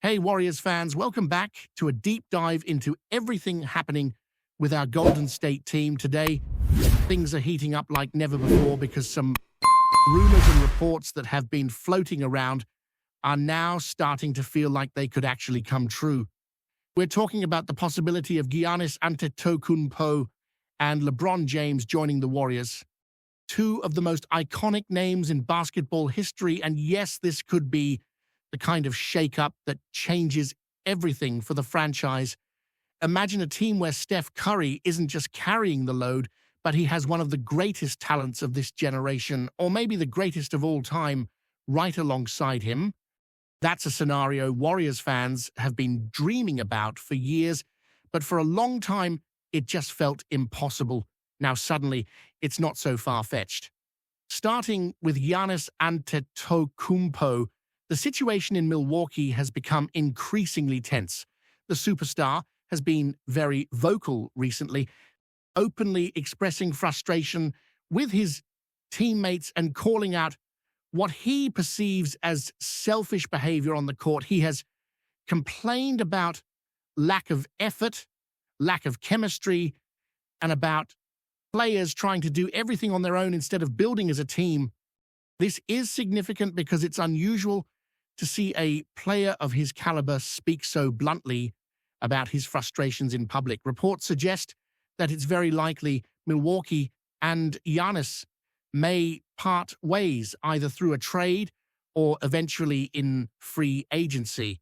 Hey, Warriors fans, welcome back to a deep dive into everything happening with our Golden State team. Today, things are heating up like never before because some rumors and reports that have been floating around are now starting to feel like they could actually come true. We're talking about the possibility of Giannis Antetokounmpo and LeBron James joining the Warriors, two of the most iconic names in basketball history, and yes, this could be the kind of shakeup that changes everything for the franchise. Imagine a team where Steph Curry isn't just carrying the load, but he has one of the greatest talents of this generation, or maybe the greatest of all time, right alongside him. That's a scenario Warriors fans have been dreaming about for years, but for a long time, it just felt impossible. Now suddenly, it's not so far-fetched. Starting with Giannis Antetokounmpo, the situation in Milwaukee has become increasingly tense. The superstar has been very vocal recently, openly expressing frustration with his teammates and calling out what he perceives as selfish behavior on the court. He has complained about lack of effort, lack of chemistry, and about players trying to do everything on their own instead of building as a team. This is significant because it's unusual to see a player of his caliber speak so bluntly about his frustrations in public. Reports suggest that it's very likely Milwaukee and Giannis may part ways either through a trade or eventually in free agency.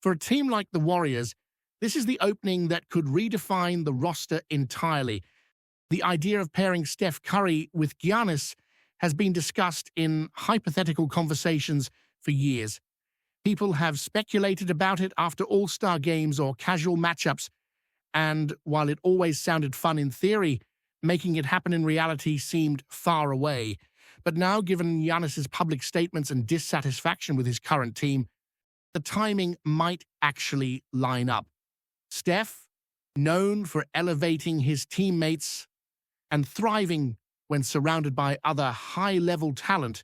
For a team like the Warriors, this is the opening that could redefine the roster entirely. The idea of pairing Steph Curry with Giannis has been discussed in hypothetical conversations for years. People have speculated about it after all-star games or casual matchups, and while it always sounded fun in theory, making it happen in reality seemed far away. But now, given Giannis's public statements and dissatisfaction with his current team, the timing might actually line up. Steph, known for elevating his teammates and thriving when surrounded by other high-level talent,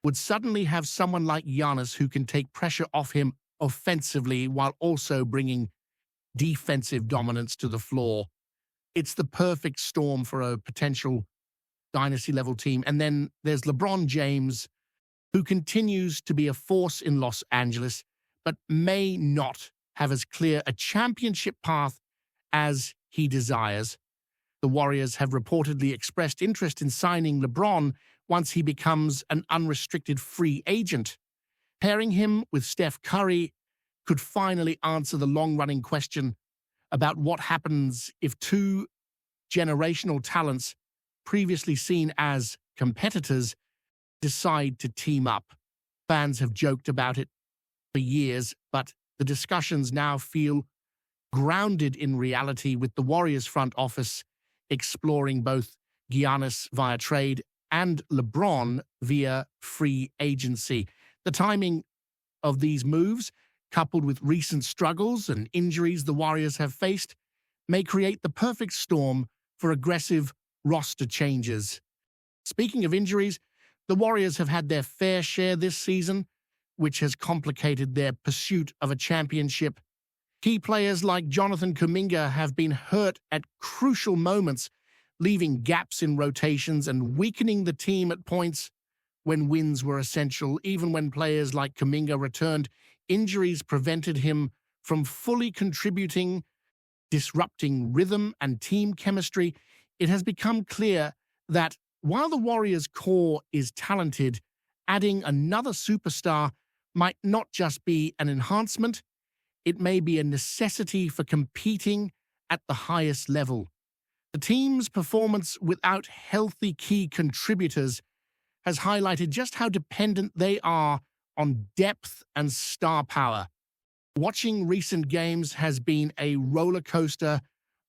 would suddenly have someone like Giannis who can take pressure off him offensively while also bringing defensive dominance to the floor. It's the perfect storm for a potential dynasty-level team. And then there's LeBron James, who continues to be a force in Los Angeles, but may not have as clear a championship path as he desires. The Warriors have reportedly expressed interest in signing LeBron once he becomes an unrestricted free agent. Pairing him with Steph Curry could finally answer the long-running question about what happens if two generational talents previously seen as competitors decide to team up. Fans have joked about it for years, but the discussions now feel grounded in reality, with the Warriors front office exploring both Giannis via trade and LeBron via free agency. The timing of these moves, coupled with recent struggles and injuries the Warriors have faced, may create the perfect storm for aggressive roster changes. Speaking of injuries, the Warriors have had their fair share this season, which has complicated their pursuit of a championship. Key players like Jonathan Kuminga have been hurt at crucial moments, leaving gaps in rotations and weakening the team at points when wins were essential. Even when players like Kuminga returned, injuries prevented him from fully contributing, disrupting rhythm and team chemistry. It has become clear that while the Warriors' core is talented, adding another superstar might not just be an enhancement, it may be a necessity for competing at the highest level. The team's performance without healthy key contributors has highlighted just how dependent they are on depth and star power. Watching recent games has been a roller coaster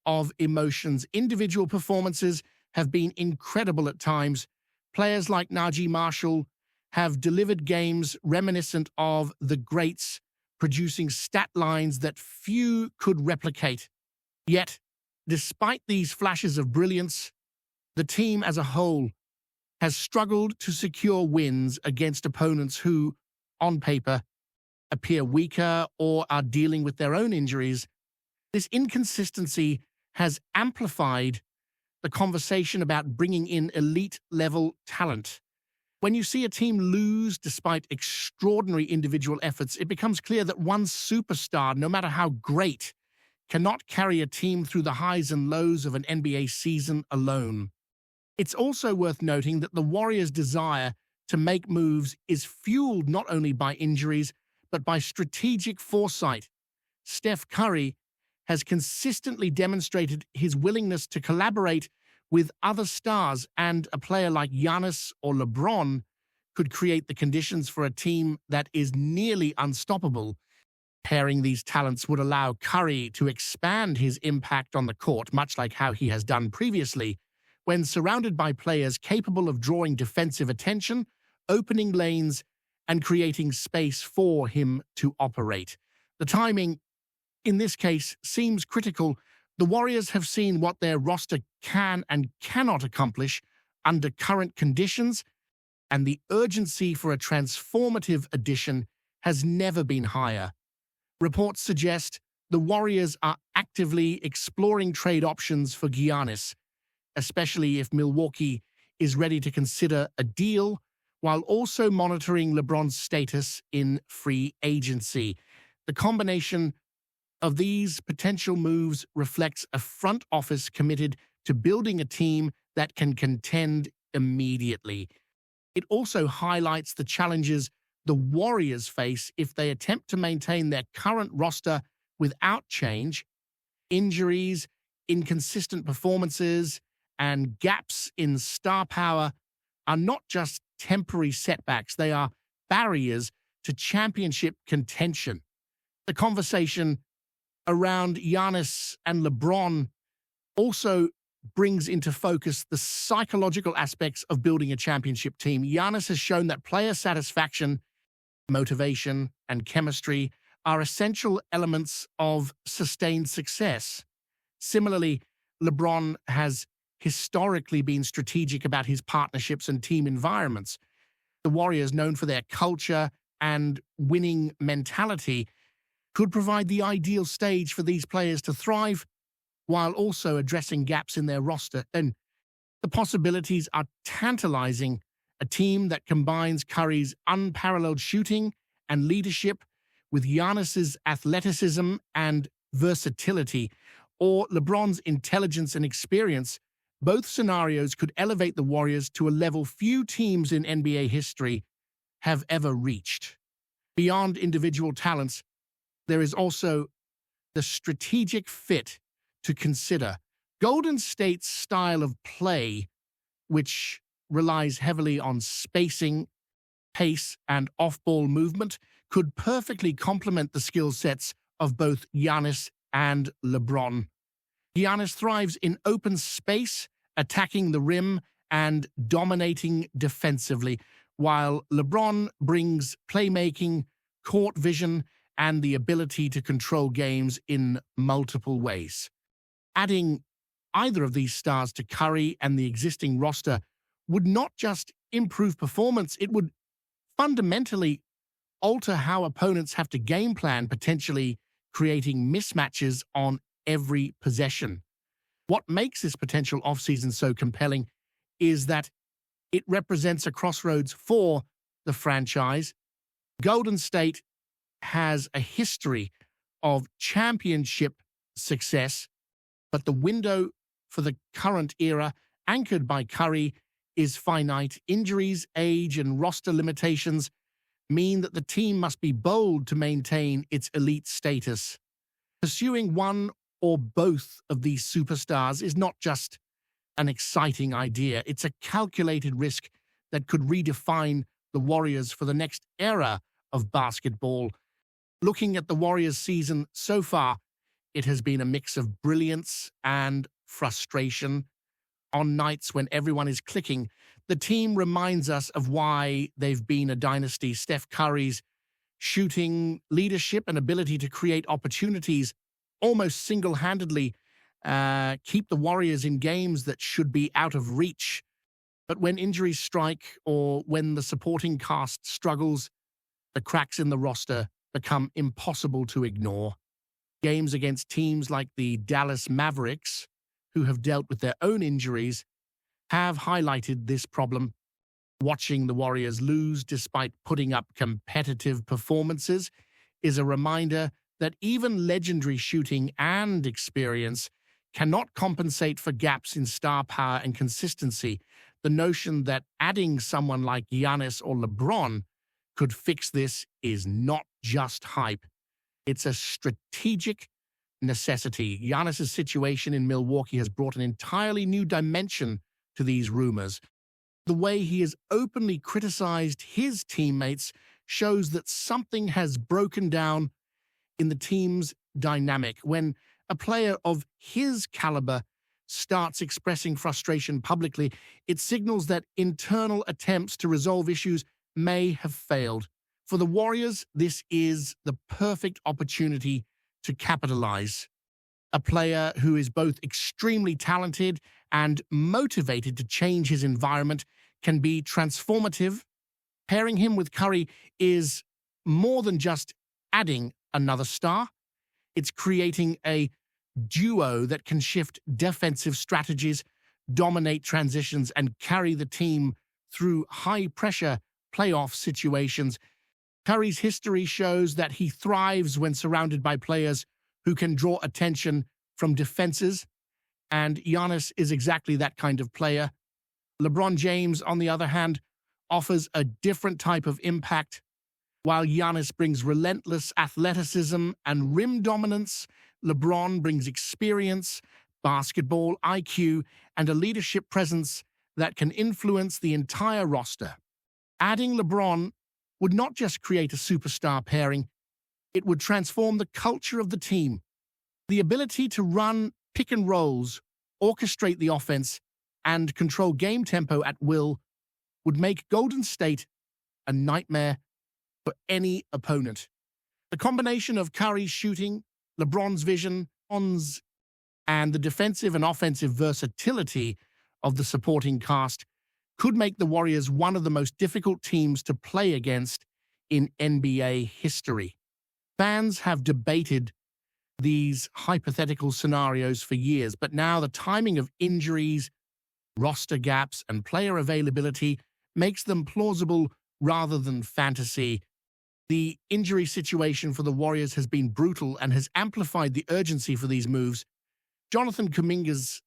of emotions. Individual performances have been incredible at times. Players like Najee Marshall have delivered games reminiscent of the greats, producing stat lines that few could replicate. Yet, despite these flashes of brilliance, the team as a whole has struggled to secure wins against opponents who, on paper, appear weaker or are dealing with their own injuries, this inconsistency has amplified the conversation about bringing in elite-level talent. When you see a team lose despite extraordinary individual efforts, it becomes clear that one superstar, no matter how great, cannot carry a team through the highs and lows of an NBA season alone. It's also worth noting that the Warriors' desire to make moves is fueled not only by injuries, but by strategic foresight. Steph Curry has consistently demonstrated his willingness to collaborate with other stars, and a player like Giannis or LeBron could create the conditions for a team that is nearly unstoppable. Pairing these talents would allow Curry to expand his impact on the court, much like how he has done previously, when surrounded by players capable of drawing defensive attention, opening lanes, and creating space for him to operate. The timing, in this case, seems critical. The Warriors have seen what their roster can and cannot accomplish under current conditions, and the urgency for a transformative addition has never been higher. Reports suggest the Warriors are actively exploring trade options for Giannis, especially if Milwaukee is ready to consider a deal, while also monitoring LeBron's status in free agency. The combination of these potential moves reflects a front office committed to building a team that can contend immediately. It also highlights the challenges the Warriors face if they attempt to maintain their current roster without change. Injuries, inconsistent performances, and gaps in star power are not just temporary setbacks, they are barriers to championship contention. The conversation around Giannis and LeBron also brings into focus the psychological aspects of building a championship team. Giannis has shown that player satisfaction, motivation, and chemistry are essential elements of sustained success. Similarly, LeBron has historically been strategic about his partnerships and team environments. The Warriors, known for their culture and winning mentality, could provide the ideal stage for these players to thrive while also addressing gaps in their roster. And the possibilities are tantalizing. A team that combines Curry's unparalleled shooting and leadership with Giannis's athleticism and versatility, or LeBron's intelligence and experience. Both scenarios could elevate the Warriors to a level few teams in NBA history have ever reached. Beyond individual talents, there is also the strategic fit to consider. Golden State's style of play, which relies heavily on spacing, pace, and off-ball movement, could perfectly complement the skill sets of both Giannis and LeBron. Giannis thrives in open space, attacking the rim and dominating defensively, while LeBron brings playmaking, court vision, and the ability to control games in multiple ways. Adding either of these stars to Curry and the existing roster would not just improve performance, it would fundamentally alter how opponents have to game plan, potentially creating mismatches on every possession. What makes this potential offseason so compelling is that it represents a crossroads for the franchise. Golden State has a history of championship success, but the window for the current era, anchored by Curry, is finite. Injuries, age, and roster limitations mean that the team must be bold to maintain its elite status. Pursuing one or both of these superstars is not just an exciting idea, it's a calculated risk that could redefine the Warriors for the next era of basketball. Looking at the Warriors' season so far, it has been a mix of brilliance and frustration. On nights when everyone is clicking, the team reminds us of why they've been a dynasty. Steph Curry's shooting, leadership, and ability to create opportunities almost single-handedly keep the Warriors in games that should be out of reach. But when injuries strike or when the supporting cast struggles, the cracks in the roster become impossible to ignore. Games against teams like the Dallas Mavericks, who have dealt with their own injuries, have highlighted this problem. Watching the Warriors lose despite putting up competitive performances is a reminder that even legendary shooting and experience cannot compensate for gaps in star power and consistency. The notion that adding someone like Giannis or LeBron could fix this is not just hype. It's a strategic necessity. Giannis' situation in Milwaukee has brought an entirely new dimension to these rumors. The way he has openly criticized his teammates shows that something has broken down in the team's dynamic. When a player of his caliber starts expressing frustration publicly, it signals that internal attempts to resolve issues may have failed. For the Warriors, this is the perfect opportunity to capitalize. A player who is both extremely talented and motivated to change his environment can be transformative. Pairing him with Curry is more than just adding another star. It's creating a duo that can shift defensive strategies, dominate transitions, and carry the team through high-pressure playoff situations. Curry's history shows that he thrives when surrounded by players who can draw attention from defenses, and Giannis is exactly that kind of player. LeBron James, on the other hand, offers a different type of impact. While Giannis brings relentless athleticism and rim dominance, LeBron brings experience, basketball IQ, and a leadership presence that can influence the entire roster. Adding LeBron would not just create a superstar pairing, it would transform the culture of the team. The ability to run pick and rolls, orchestrate the offense, and control game tempo at will would make Golden State a nightmare for any opponent. The combination of Curry's shooting, LeBron's vision, and the defensive and offensive versatility of the supporting cast could make the Warriors one of the most difficult teams to play against in NBA history. Fans have debated these hypothetical scenarios for years, but now the timing of injuries, roster gaps, and player availability makes them plausible rather than fantasy. The injury situation for the Warriors has been brutal and has amplified the urgency for these moves. Jonathan Kuminga's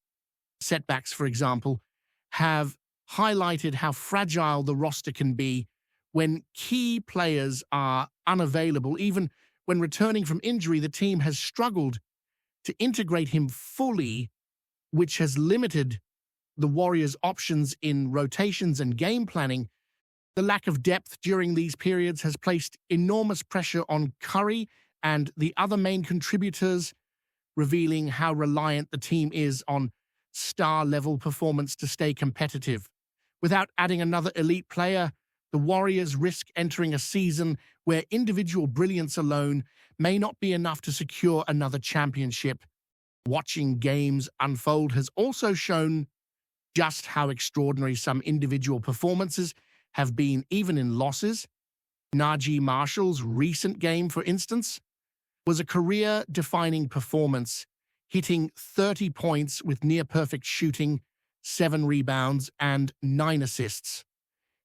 setbacks, for example, have highlighted how fragile the roster can be when key players are unavailable. Even when returning from injury, the team has struggled to integrate him fully, which has limited the Warriors' options in rotations and game planning. The lack of depth during these periods has placed enormous pressure on Curry and the other main contributors, revealing how reliant the team is on star-level performance to stay competitive. Without adding another elite player, the Warriors risk entering a season where individual brilliance alone may not be enough to secure another championship. Watching games unfold has also shown just how extraordinary some individual performances have been, even in losses. Najee Marshall's recent game, for instance, was a career-defining performance, hitting 30 points with near-perfect shooting, 7 rebounds, and 9 assists.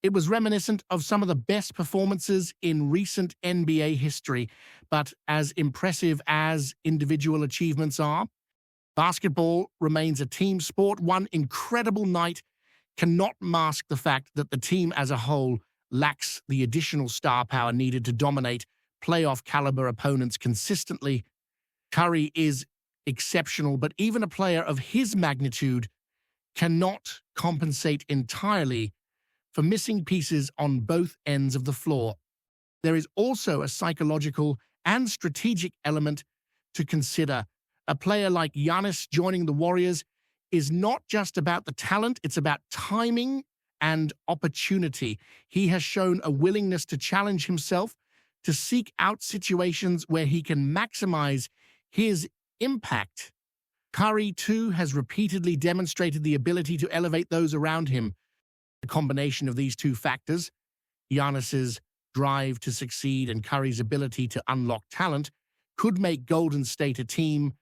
It was reminiscent of some of the best performances in recent NBA history, but as impressive as individual achievements are, basketball remains a team sport. One incredible night cannot mask the fact that the team as a whole lacks the additional star power needed to dominate playoff-caliber opponents consistently. Curry is exceptional, but even a player of his magnitude cannot compensate entirely for missing pieces on both ends of the floor. There is also a psychological and strategic element to consider. A player like Giannis joining the Warriors is not just about the talent, it's about timing and opportunity. He has shown a willingness to challenge himself, to seek out situations where he can maximize his impact. Curry, too, has repeatedly demonstrated the ability to elevate those around him. The combination of these two factors, Giannis's drive to succeed and Curry's ability to unlock talent could make Golden State a team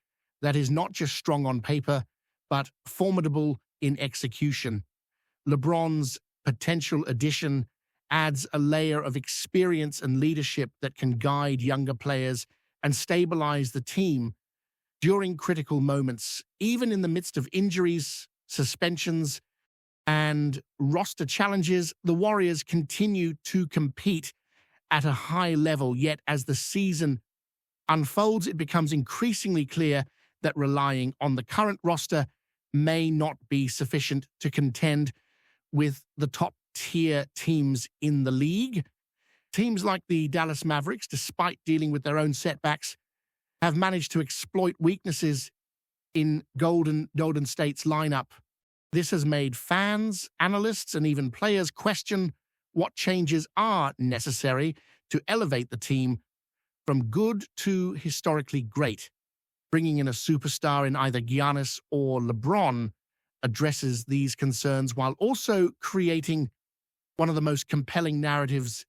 that is not just strong on paper, but formidable in execution. LeBron's potential addition adds a layer of experience and leadership that can guide younger players and stabilize the team during critical moments, even in the midst of injuries, suspensions, and roster challenges. The Warriors continue to compete at a high level, yet as the season unfolds, it becomes increasingly clear that relying on the current roster may not be sufficient to contend with the top-tier teams in the league. Teams like the Dallas Mavericks, despite dealing with their own setbacks, have managed to exploit weaknesses in Golden State's lineup. This has made fans, analysts, and even players question what changes are necessary to elevate the team from good to historically great. Bringing in a superstar in either Giannis or LeBron addresses these concerns while also creating one of the most compelling narratives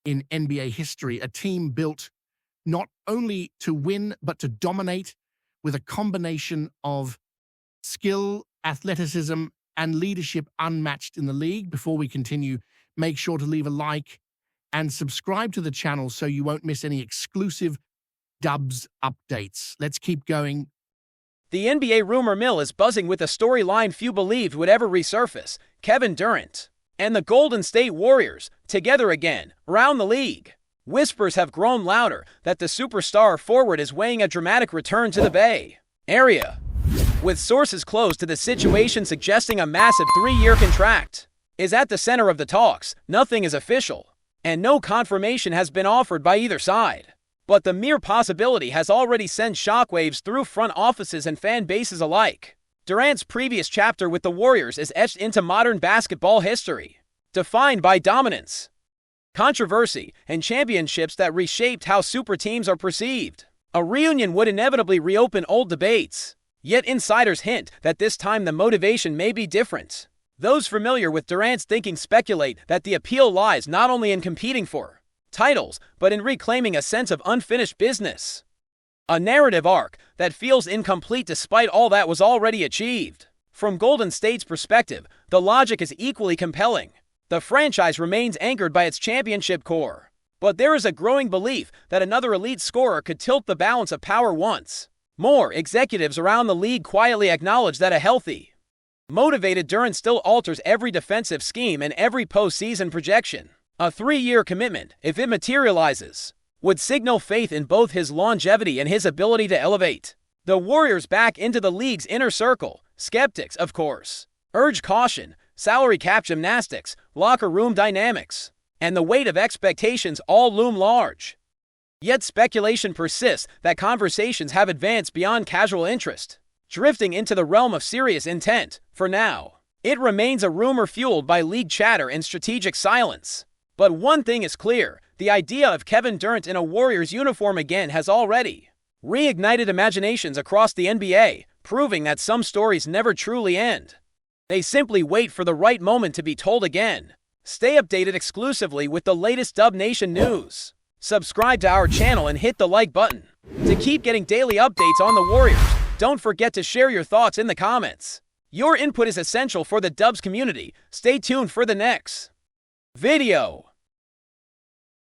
in NBA history, a team built not only to win, but to dominate with a combination of skill, athleticism, and leadership unmatched in the league. Before we continue, make sure to leave a like and subscribe to the channel so you won't miss any exclusive Dubs updates. Let's keep going. The NBA rumor mill is buzzing with a storyline few believed would ever resurface: Kevin Durant and the Golden State Warriors together again around the league. Whispers have grown louder that the superstar forward is weighing a dramatic return to the Bay Area, with sources close to the situation suggesting a massive 3-year contract is at the center of the talks. Nothing is official, and no confirmation has been offered by either side. But the mere possibility has already sent shockwaves through front offices and fan bases alike. Durant's previous chapter with the Warriors is etched into modern basketball history, defined by dominance, controversy, and championships that reshaped how super teams are perceived. A reunion would inevitably reopen old debates, yet insiders hint that this time the motivation may be different. Those familiar with Durant's thinking speculate that the appeal lies not only in competing for titles, but in reclaiming a sense of unfinished business. A narrative arc that feels incomplete despite all that was already achieved. From Golden State's perspective, the logic is equally compelling. The franchise remains anchored by its championship core, but there is a growing belief that another elite scorer could tilt the balance of power once more. Executives around the league quietly acknowledge that a healthy, motivated Durant still alters every defensive scheme and every postseason projection. A 3-year commitment, if it materializes, would signal faith in both his longevity and his ability to elevate the Warriors back into the league's inner circle. Skeptics, of course, urge caution. Salary cap gymnastics, locker room dynamics, and the weight of expectations all loom large. Yet speculation persists that conversations have advanced beyond casual interest, drifting into the realm of serious intent. For now, it remains a rumor fueled by league chatter and strategic silence. But one thing is clear: the idea of Kevin Durant in a Warriors uniform again has already reignited imaginations across the NBA, proving that some stories never truly end. They simply wait for the right moment to be told again. Stay updated exclusively with the latest Dub Nation news. Subscribe to our channel and hit the like button to keep getting daily updates on the Warriors. Don't forget to share your thoughts in the comments. Your input is essential for the Dubs community. Stay tuned for the next video.